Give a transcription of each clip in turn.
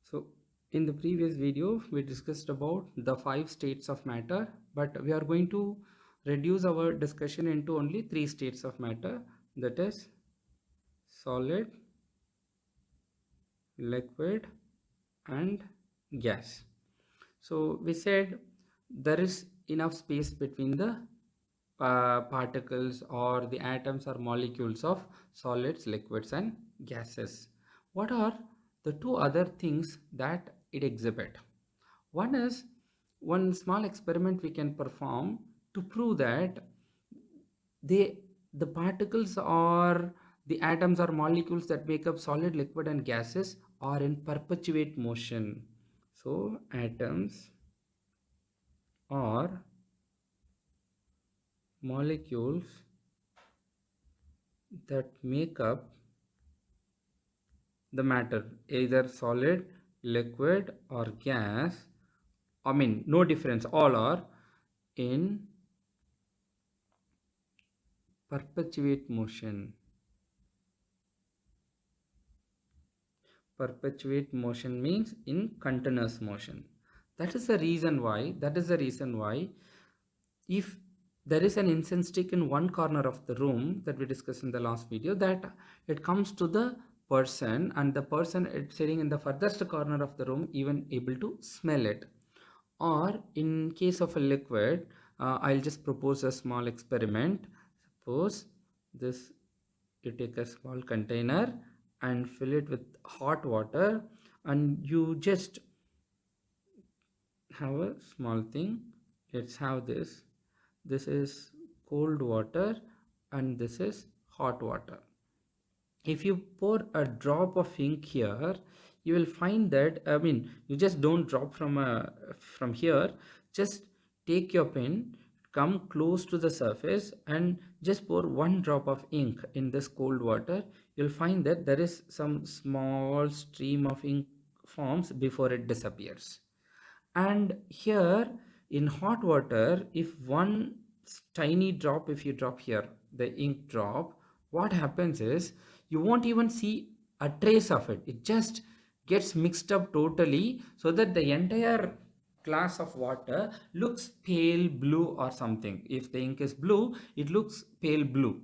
So in the previous video, we discussed about the 5 states of matter, but we are going to reduce our discussion into only 3 states of matter, that is solid, liquid and gas. So we said there is enough space between the particles or the atoms or molecules of solids, liquids and gases. What are the two other things that it exhibit? One is one small experiment we can perform to prove that they the particles or the atoms or molecules that make up solid, liquid and gases are in perpetuate motion. So atoms or molecules that make up the matter, either solid, liquid or gas, I mean no difference, all are in perpetuate motion. Perpetuate motion means in continuous motion. That is the reason why if there is an incense stick in one corner of the room that we discussed in the last video, that it comes to the person and the person sitting in the furthest corner of the room even able to smell it. Or in case of a liquid, I'll just propose a small experiment. Suppose this, you take a small container and fill it with hot water, and you just have a small thing. Let's have this is cold water and this is hot water. If you pour a drop of ink here, you will find that, I mean, you just don't drop from here. Just take your pen, come close to the surface and just pour one drop of ink in this cold water. You'll find that there is some small stream of ink forms before it disappears. And here in hot water, if one tiny drop, if you drop here the ink drop, what happens is you won't even see a trace of it. It just gets mixed up totally, so that the entire glass of water looks pale blue or something. If the ink is blue, it looks pale blue.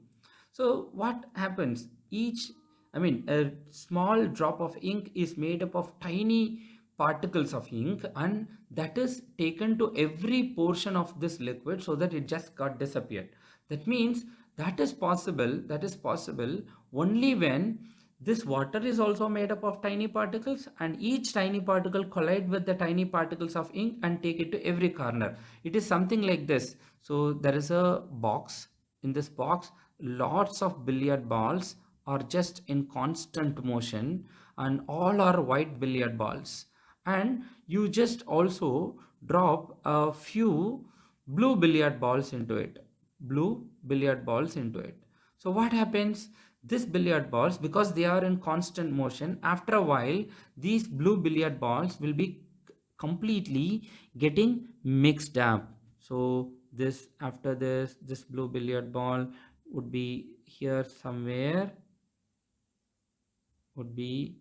So what happens, a small drop of ink is made up of tiny particles of ink, and that is taken to every portion of this liquid so that it just got disappeared. That means that is possible only when this water is also made up of tiny particles, and each tiny particle collide with the tiny particles of ink and take it to every corner. It is something like this. So there is a box. In this box, lots of billiard balls are just in constant motion, and all are white billiard balls. And you just also drop a few blue billiard balls into it. So what happens, this billiard balls, because they are in constant motion, after a while these blue billiard balls will be completely getting mixed up. So this, after this blue billiard ball would be here somewhere, would be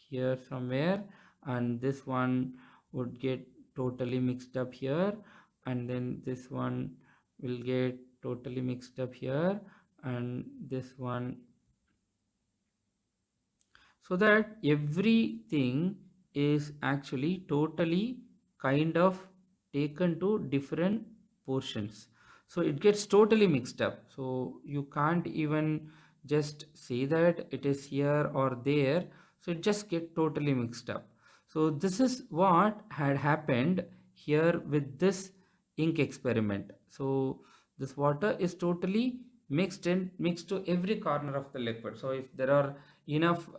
here somewhere, and this one would get totally mixed up here, and then this one will get totally mixed up here, and this one, so that everything is actually totally kind of taken to different portions. So it gets totally mixed up, so you can't even just say that it is here or there. So it just get totally mixed up. So this is what had happened here with this ink experiment. So this water is totally mixed to every corner of the liquid. So if there are enough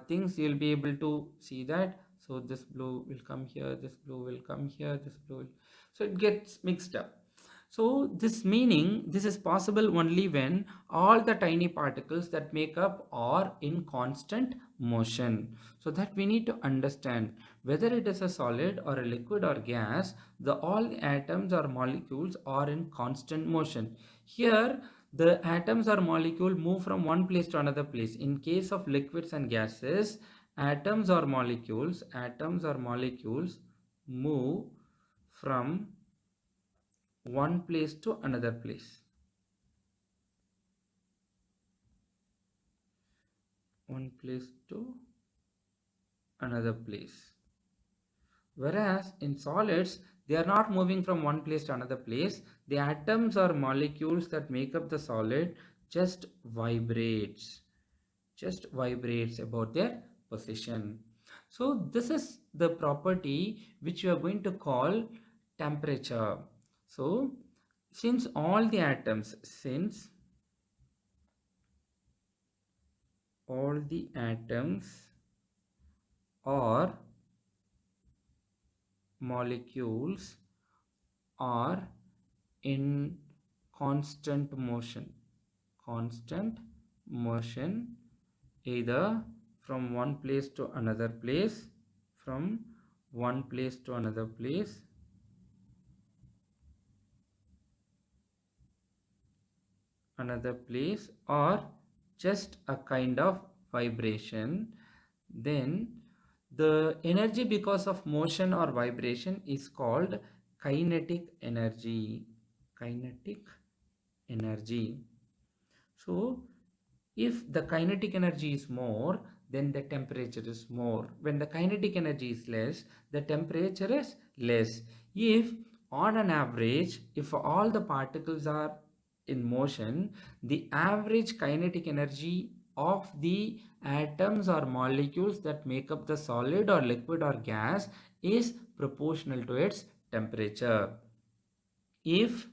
things, you'll be able to see that. So this blue will come here, this blue will come here, this blue will, so it gets mixed up. So this is possible only when all the tiny particles that make up are in constant motion. So that we need to understand whether it is a solid or a liquid or gas, the all atoms or molecules are in constant motion. Here the atoms or molecule move from one place to another place. In case of liquids and gases, atoms or molecules move from one place to another place. One place to another place. Whereas in solids, they are not moving from one place to another place. The atoms or molecules that make up the solid just vibrates, about their position. So this is the property which we are going to call temperature. So since all the atoms, or molecules are in constant motion, either from one place to another place, from one place to another place, or just a kind of vibration, then the energy because of motion or vibration is called kinetic energy. Kinetic energy. So if the kinetic energy is more, then the temperature is more. When the kinetic energy is less, the temperature is less. If on an average, if all the particles are in motion, the average kinetic energy of the atoms or molecules that make up the solid or liquid or gas is proportional to its temperature. If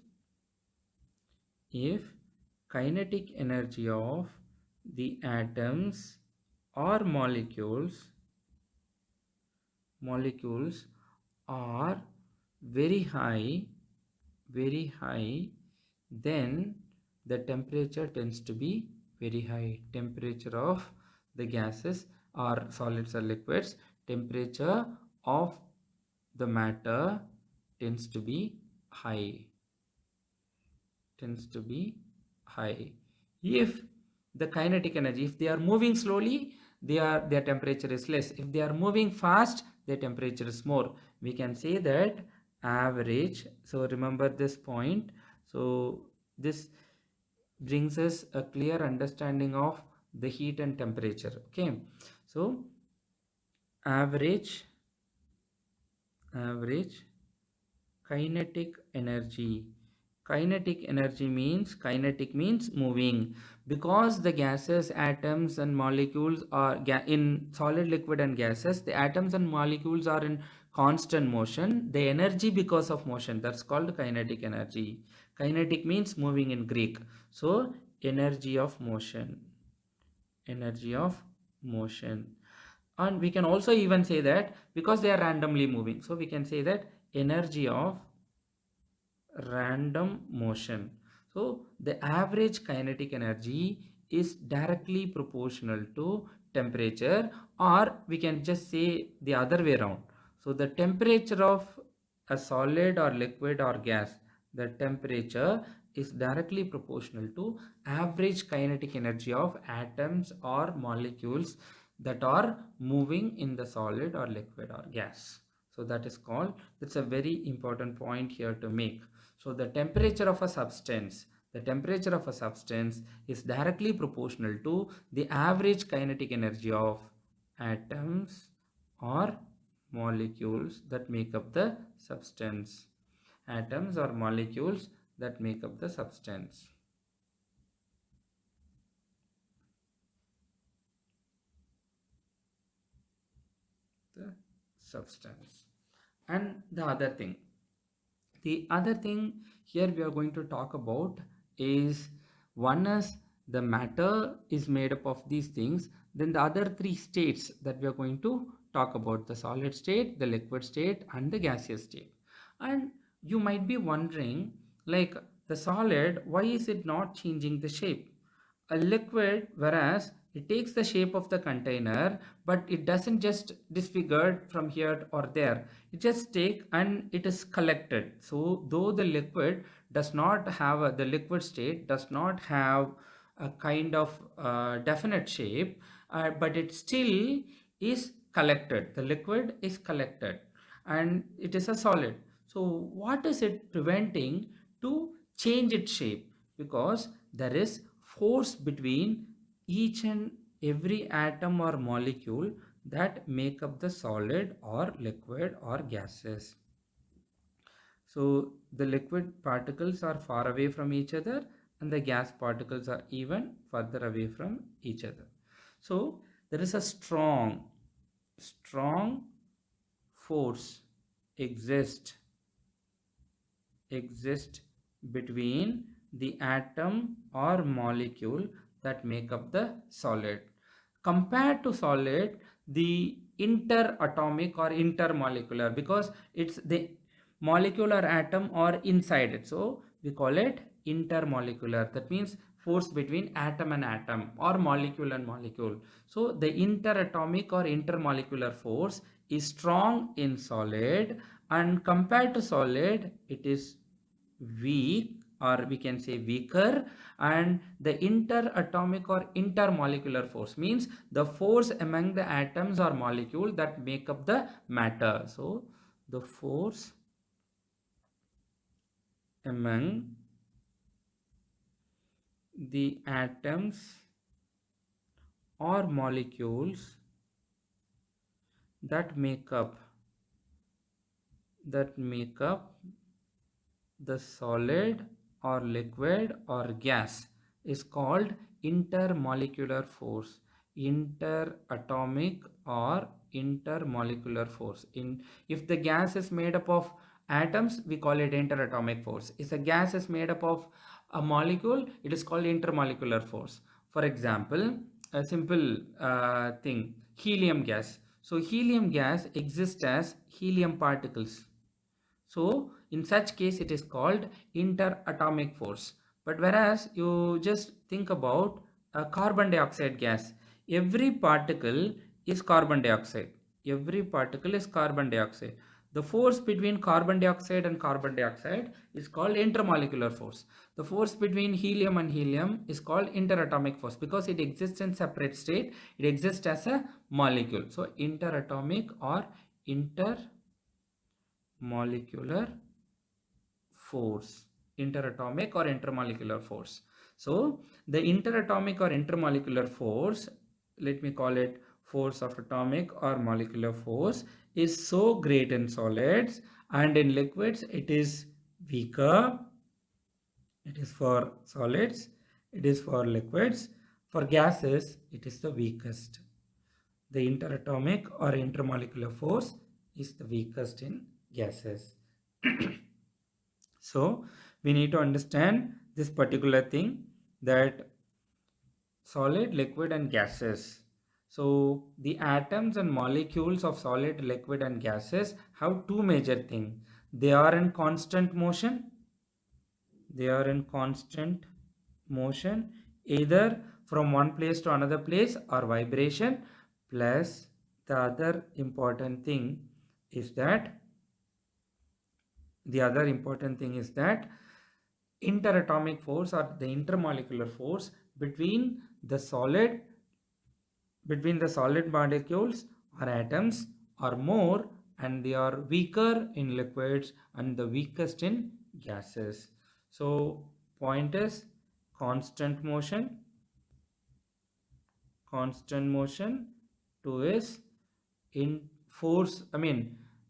kinetic energy of the atoms or molecules are very high, then the temperature tends to be very high. Temperature of the gases or solids or liquids, temperature of the matter tends to be high. If the kinetic energy, if they are moving slowly, their temperature is less. If they are moving fast, their temperature is more. We can say that average. So remember this point. So this brings us a clear understanding of the heat and temperature. Okay, so average kinetic energy. Kinetic means moving. Because the gases, atoms and molecules are in solid, liquid and gases, the atoms and molecules are in constant motion. The energy because of motion, that's called kinetic energy. Kinetic means moving in Greek. So energy of motion. And we can also even say that because they are randomly moving, so we can say that energy of random motion. So the average kinetic energy is directly proportional to temperature, or we can just say the other way around. So the temperature of a solid or liquid or gas, the temperature is directly proportional to average kinetic energy of atoms or molecules that are moving in the solid or liquid or gas. So that's a very important point here to make. So the temperature of a substance is directly proportional to the average kinetic energy of atoms or molecules that make up the substance. Atoms or molecules that make up the substance. And the other thing here we are going to talk about is, one is the matter is made up of these things. Then the other three states that we are going to talk about: the solid state, the liquid state and the gaseous state. And you might be wondering, like, the solid, why is it not changing the shape? A liquid, whereas It takes the shape of the container, but it doesn't just disfigured from here or there. It just take and it is collected. So though the liquid does not have the liquid state does not have a kind of definite shape, but it still is collected. The liquid is collected and it is a solid. So what is it preventing to change its shape? Because there is force between each and every atom or molecule that make up the solid or liquid or gases. So the liquid particles are far away from each other and the gas particles are even further away from each other. So there is a strong force exist exist between the atom or molecule that make up the solid. Compared to solid, the interatomic or intermolecular, because it's the molecular atom or inside it, so we call it intermolecular. That means force between atom and atom or molecule and molecule. So the interatomic or intermolecular force is strong in solid, and compared to solid it is weak, or we can say weaker. And the interatomic or intermolecular force means the force among the atoms or molecule that make up the matter. So the force among the atoms or molecules that make up the solid or liquid or gas is called intermolecular force, interatomic or intermolecular force. In if the gas is made up of atoms, we call it interatomic force. If the gas is made up of a molecule, it is called intermolecular force. For example, a simple thing, helium gas. So helium gas exists as helium particles. So in such case it is called interatomic force. But whereas you just think about a carbon dioxide gas, every particle is carbon dioxide. Every particle is carbon dioxide. The force between carbon dioxide and carbon dioxide is called intermolecular force. The force between helium and helium is called interatomic force because it exists in separate state. It exists as a molecule. So interatomic or intermolecular force, interatomic or intermolecular force. So the interatomic or intermolecular force, let me call it force of atomic or molecular force, is so great in solids, and in liquids it is weaker. It is for solids, it is for liquids. For gases it is the weakest. The interatomic or intermolecular force is the weakest in gases. So we need to understand this particular thing, that solid, liquid and gases. So the atoms and molecules of solid, liquid and gases have two major things. They are in constant motion. They are in constant motion either from one place to another place or vibration. Plus the other important thing is that interatomic force or the intermolecular force between the solid molecules or atoms are more, and they are weaker in liquids and the weakest in gases. So point is constant motion. Two is in force,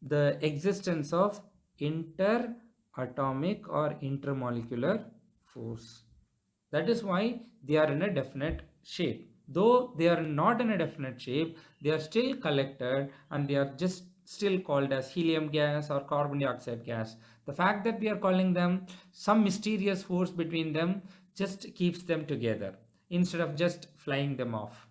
the existence of interatomic or intermolecular force. That is why they are in a definite shape. Though they are not in a definite shape, they are still collected and they are just still called as helium gas or carbon dioxide gas. The fact that we are calling them, some mysterious force between them just keeps them together instead of just flying them off.